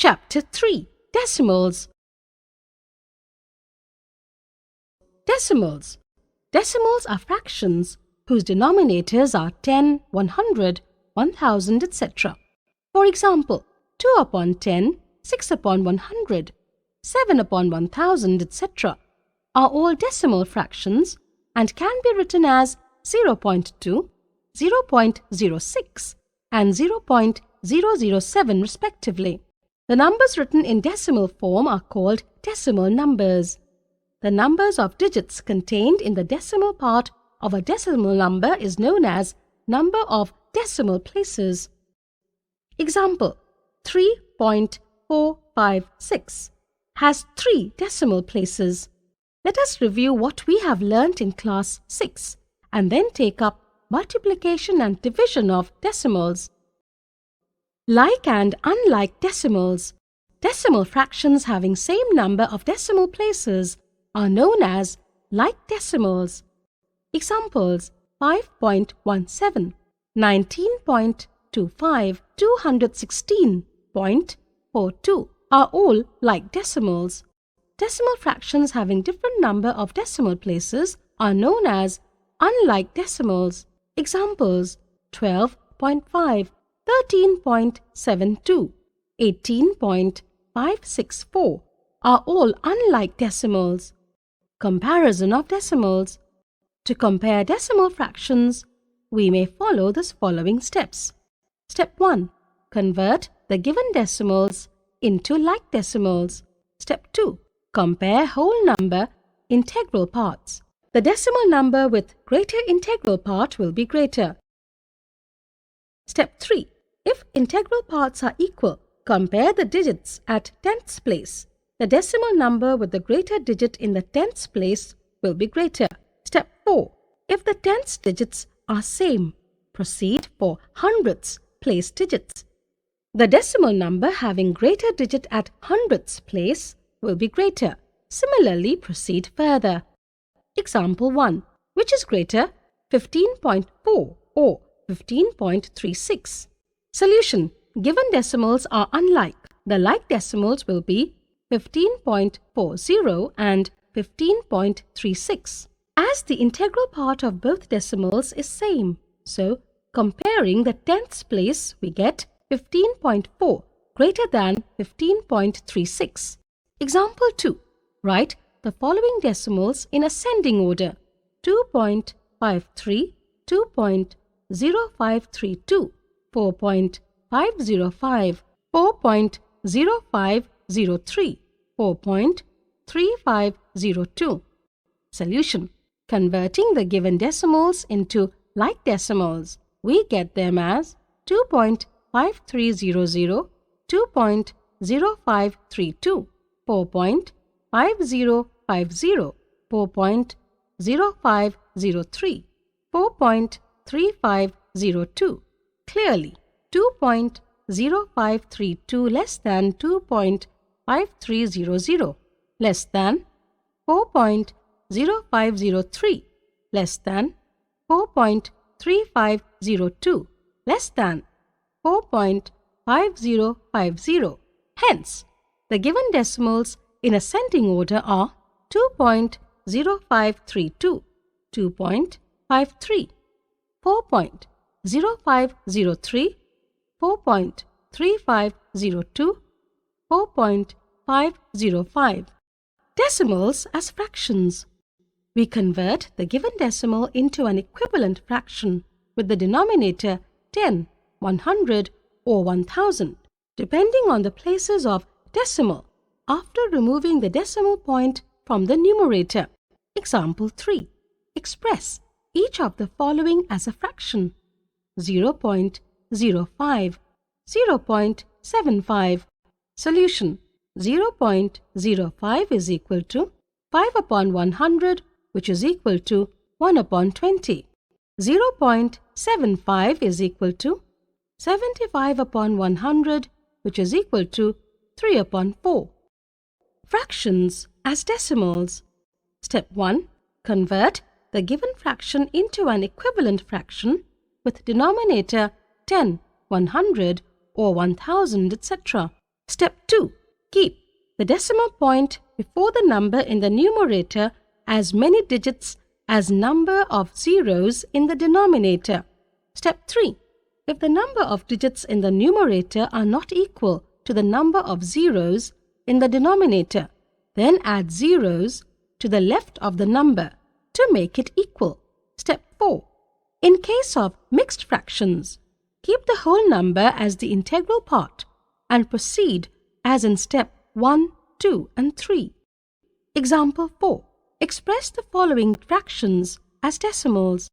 Chapter 3. Decimals. Decimals. Decimals are fractions whose denominators are 10, 100, 1000, etc. For example, 2 upon 10, 6 upon 100, 7 upon 1000, etc. are all decimal fractions and can be written as 0.2, 0.06 and 0.007 respectively. The numbers written in decimal form are called decimal numbers. The numbers of digits contained in the decimal part of a decimal number is known as number of decimal places. Example: 3.456 has 3 decimal places. Let us review what we have learnt in class 6 and then take up multiplication and division of decimals. Like and unlike decimals. Decimal fractions having same number of decimal places are known as like decimals. Examples: 5.17, 19.25, 216.42 are all like decimals. Decimal fractions having different number of decimal places are known as unlike decimals. Examples: 12.5, 13.72, 18.564 are all unlike decimals. Comparison of decimals. To compare decimal fractions, we may follow the following steps. Step 1. Convert the given decimals into like decimals. Step 2. Compare whole number integral parts. The decimal number with greater integral part will be greater. Step 3. If integral parts are equal, compare the digits at tenths place. The decimal number with the greater digit in the tenths place will be greater. Step 4. If the tenths digits are same, proceed for hundredths place digits. The decimal number having greater digit at hundredths place will be greater. Similarly, proceed further. Example 1. Which is greater, 15.4 or 15.36? Solution. Given decimals are unlike. The like decimals will be 15.40 and 15.36. As the integral part of both decimals is same, so comparing the tenths place we get 15.4 greater than 15.36. Example 2. Write the following decimals in ascending order: 2.53, 2.0532, 4.505, 4.0503, 4.3502. Solution. Converting the given decimals into like decimals, we get them as 2.5300, 2.0532, 4.5050, 4.0503, 4.3502. Clearly, 2.0532 less than 2.5300 less than 4.0503 less than 4.3502 less than 4.5050. Hence, the given decimals in ascending order are 2.0532, 2.53, 4.0503, 4.3502, 4.505. Decimals as fractions. We convert the given decimal into an equivalent fraction with the denominator 10, 100 or 1000, depending on the places of decimal, after removing the decimal point from the numerator. Example 3. Express each of the following as a fraction: 0.05, 0.75. Solution. 0.05 is equal to 5 upon 100, which is equal to 1 upon 20. 0.75 is equal to 75 upon 100, which is equal to 3 upon 4. Fractions as decimals. Step 1. Convert the given fraction into an equivalent fraction with denominator 10, 100 or 1000, etc. Step 2. Keep the decimal point before the number in the numerator as many digits as number of zeros in the denominator. Step 3. If the number of digits in the numerator are not equal to the number of zeros in the denominator, then add zeros to the left of the number to make it equal. Step 4. In case of mixed fractions, keep the whole number as the integral part and proceed as in step 1, 2 and 3. Example 4. Express the following fractions as decimals.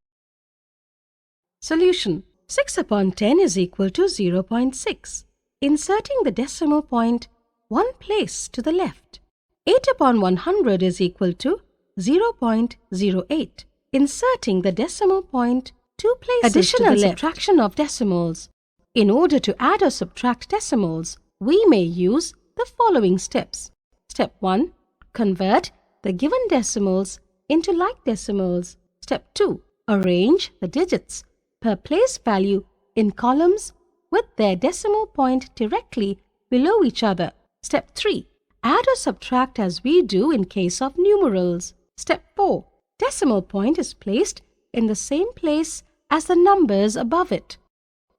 Solution. 6 upon 10 is equal to 0.6. Inserting the decimal point one place to the left. 8 upon 100 is equal to 0.08. Inserting the decimal point two places Additional to the subtraction of decimals. In order to add or subtract decimals, we may use the following steps. Step 1. Convert the given decimals into like decimals. Step 2. Arrange the digits per place value in columns with their decimal point directly below each other. Step 3. Add or subtract as we do in case of numerals. Step 4. Decimal point is placed in the same place as the numbers above it.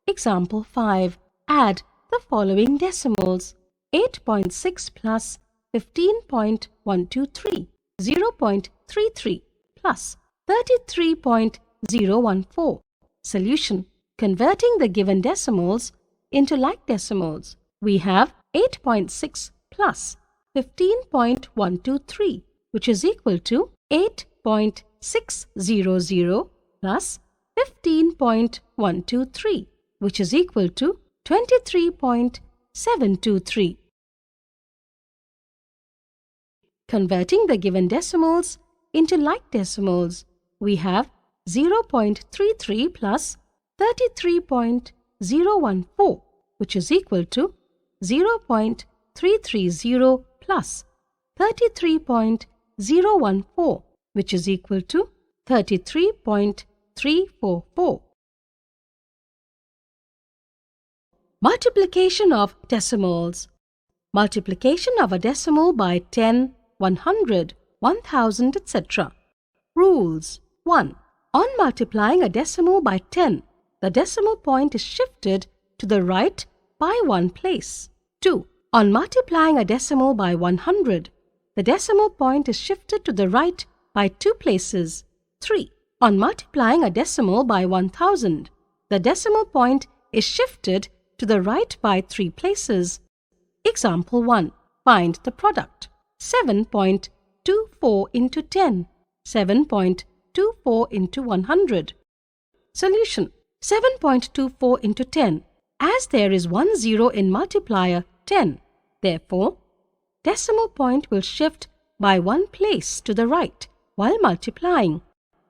Example 5. Add the following decimals. 8.6 plus 15.123, 0.33 plus 33.014. Solution. Converting the given decimals into like decimals, we have 8.6 plus 15.123, which is equal to 8.600 plus 15.123, which is equal to 23.723. Converting the given decimals into like decimals, we have 0.33 plus 33.014, which is equal to 0.330 plus 33.014, which is equal to 33.344. Multiplication of decimals. Multiplication of a decimal by 10, 100, 1000, etc. Rules. 1. On multiplying a decimal by 10, the decimal point is shifted to the right by one place. 2. On multiplying a decimal by 100, the decimal point is shifted to the right by two places. 3. On multiplying a decimal by 1000, the decimal point is shifted to the right by three places. Example 1. Find the product. 7.24 into 10. 7.24 into 100. Solution. 7.24 into 10. As there is one zero in multiplier 10, therefore, decimal point will shift by one place to the right while multiplying.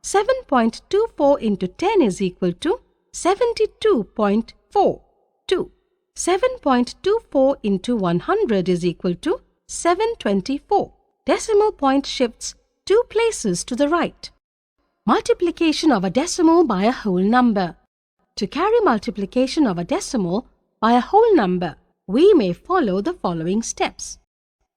7.24 into 10 is equal to 72.4. 2. 7.24 into 100 is equal to 724. Decimal point shifts two places to the right. Multiplication of a decimal by a whole number. To carry multiplication of a decimal by a whole number, we may follow the following steps.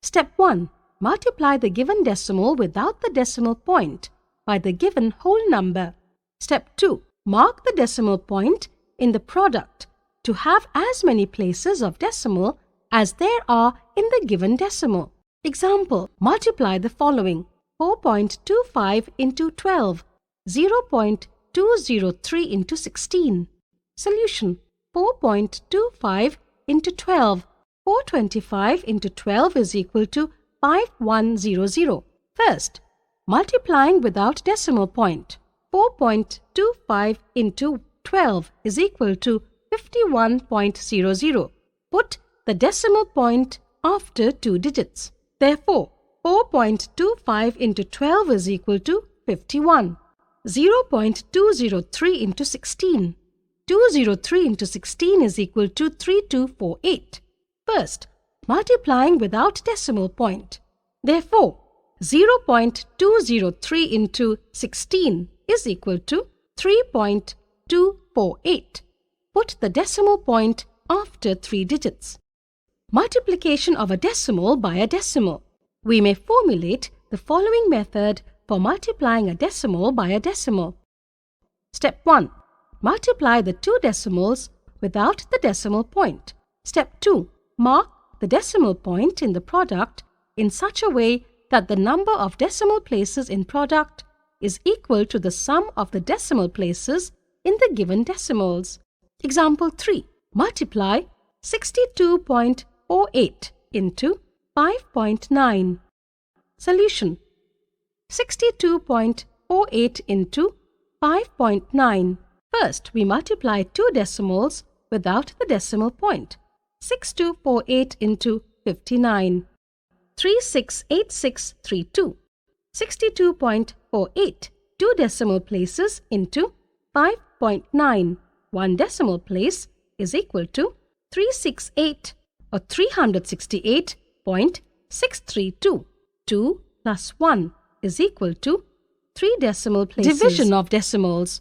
Step 1. Multiply the given decimal without the decimal point by the given whole number. Step 2. Mark the decimal point in the product to have as many places of decimal as there are in the given decimal. Example. Multiply the following. 4.25 into 12, 0.203 into 16. Solution. 4.25 into 12, 425 into 12 is equal to 5100. First, multiplying without decimal point. 4.25 into 12 is equal to 51.00. Put the decimal point after two digits. Therefore, 4.25 into 12 is equal to 51. 0.203 into 16. 203 into 16 is equal to 3248. First, multiplying without decimal point. Therefore, 0.203 into 16 is equal to 3.248. Put the decimal point after three digits. Multiplication of a decimal by a decimal. We may formulate the following method for multiplying a decimal by a decimal. Step 1. Multiply the two decimals without the decimal point. Step 2. Mark the decimal point in the product in such a way that the number of decimal places in product is equal to the sum of the decimal places in the given decimals. Example 3. Multiply 62.48 into 5.9. Solution. 62.48 into 5.9. First, we multiply two decimals without the decimal point. 6248 into 59. 368632. 62.48. Two decimal places into 5.9. One decimal place is equal to 368 or 368.632. 2 plus 1 is equal to 3 decimal places. Division of decimals.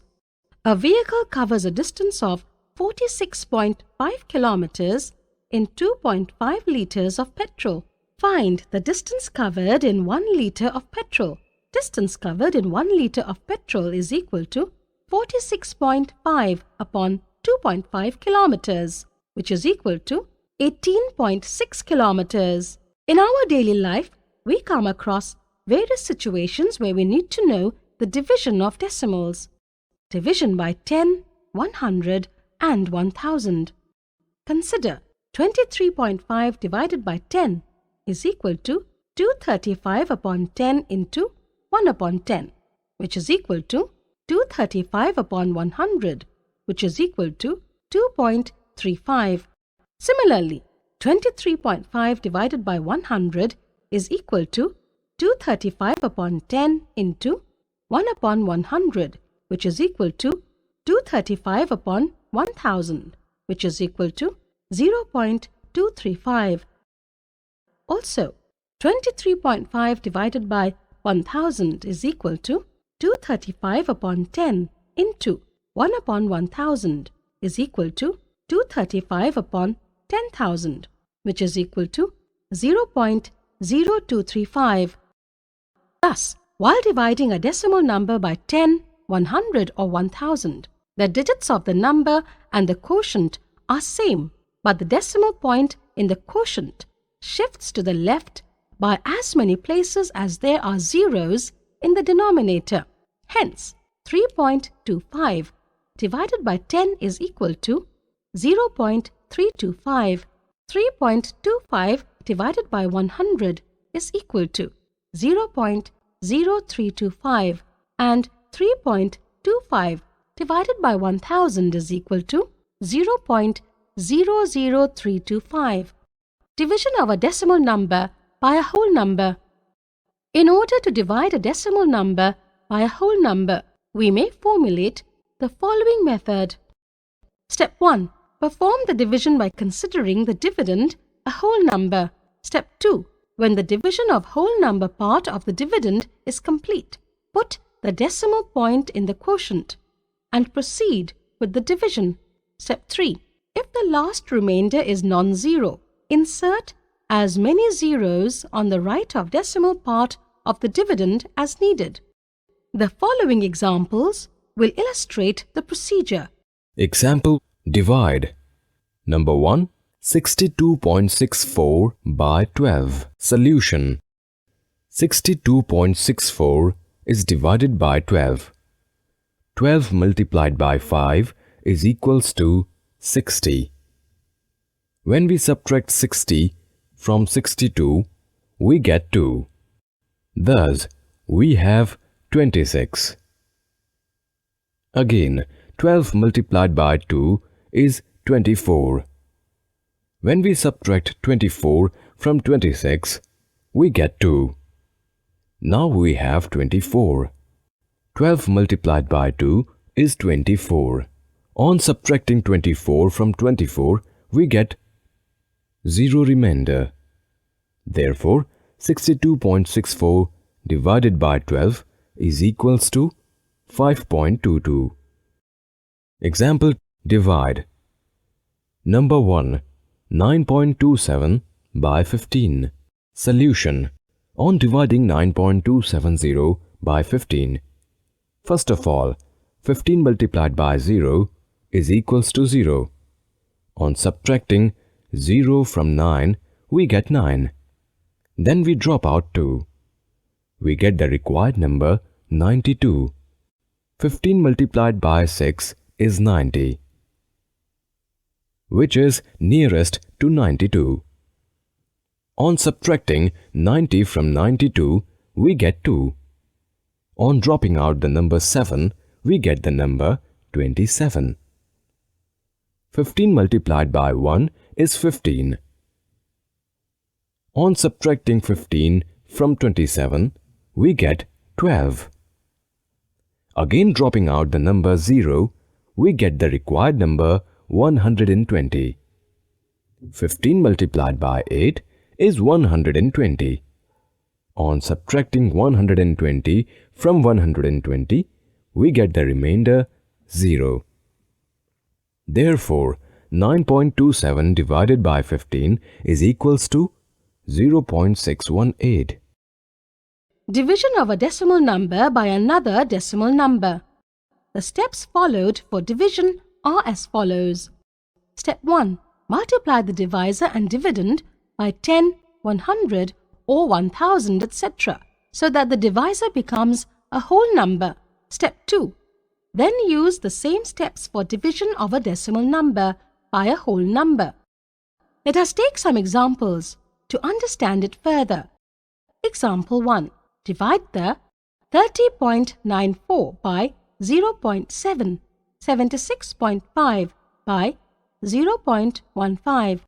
A vehicle covers a distance of 46.5 kilometers in 2.5 liters of petrol. Find the distance covered in 1 liter of petrol. Distance covered in 1 liter of petrol is equal to 46.5 upon 2.5 kilometers, which is equal to 18.6 kilometers. In our daily life, we come across various situations where we need to know the division of decimals. Division by 10, 100 and 1000. Consider 23.5 divided by 10 is equal to 235 upon 10 into 1 upon 10, which is equal to 235 upon 100, which is equal to 2.35. Similarly, 23.5 divided by 100 is equal to 235 upon 10 into 1 upon 100, which is equal to 235 upon 1000, which is equal to 0.235. Also, 23.5 divided by 1000 is equal to 235 upon 10 into 1 upon 1000 is equal to 235 upon 10,000, which is equal to 0.0235. Thus, while dividing a decimal number by 10, 100 or 1000, the digits of the number and the quotient are same, but the decimal point in the quotient shifts to the left by as many places as there are zeros in the denominator. Hence, 3.25 divided by 10 is equal to 0.325. 3.25 divided by 100 is equal to 0.0325 and 3.25 divided by 1000 is equal to 0.00325. Division of a decimal number by a whole number. In order to divide a decimal number by a whole number, we may formulate the following method. Step 1. Perform the division by considering the dividend a whole number. Step 2. When the division of whole number part of the dividend is complete, put the decimal point in the quotient and proceed with the division. Step 3. If the last remainder is non-zero, insert as many zeros on the right of decimal part of the dividend as needed. The following examples will illustrate the procedure. Example: divide. Number 1. 62.64 by 12. Solution: 62.64 is divided by 12. 12 multiplied by 5 is equals to 60. When we subtract 60 from 62, we get 2. Thus, we have 26. Again, 12 multiplied by 2 is 24. When we subtract 24 from 26, we get 2. Now we have 24. 12 multiplied by 2 is 24. On subtracting 24 from 24, we get 0 remainder. Therefore, 62.64 divided by 12 is equals to 5.22. Example: divide. Number 1. 9.27 by 15. Solution. On dividing 9.270 by 15. First of all, 15 multiplied by 0 is equals to 0. On subtracting 0 from 9, we get 9. Then we drop out 2. We get the required number 92. 15 multiplied by 6 is 90, which is nearest to 92. On subtracting 90 from 92, we get 2. On dropping out the number 7, we get the number 27. 15 multiplied by 1 is 15. On subtracting 15 from 27, we get 12. Again dropping out the number 0, we get the required number 120. 15 multiplied by 8 is 120. On subtracting 120 from 120, we get the remainder 0. Therefore, 9.27 divided by 15 is equals to 0.618. Division of a decimal number by another decimal number. The steps followed for division are as follows. Step 1. Multiply the divisor and dividend by 10, 100 or 1000, etc. so that the divisor becomes a whole number. Step 2. Then use the same steps for division of a decimal number by a whole number. Let us take some examples to understand it further. Example 1. Divide the 30.94 by 0.7, 76.5 by 0.15.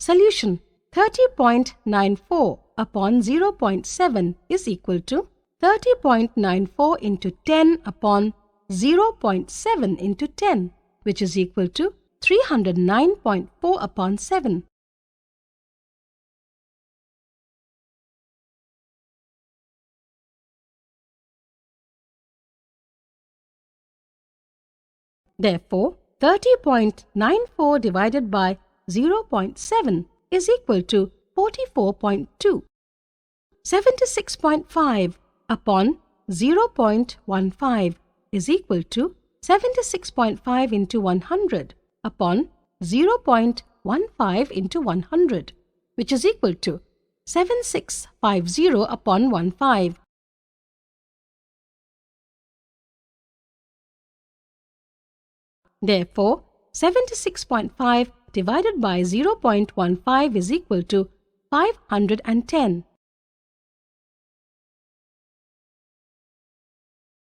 Solution. 30.94 upon 0.7 is equal to 30.94 into 10 upon 0.7 into 10, which is equal to 309.4 upon 7. Therefore, 30.94 divided by 0.7 is equal to 44.2. 76.5 upon 0.15 is equal to 76.5 into 100 upon 0.15 into 100, which is equal to 7650 upon 15. Therefore, 76.5 divided by 0.15 is equal to 510.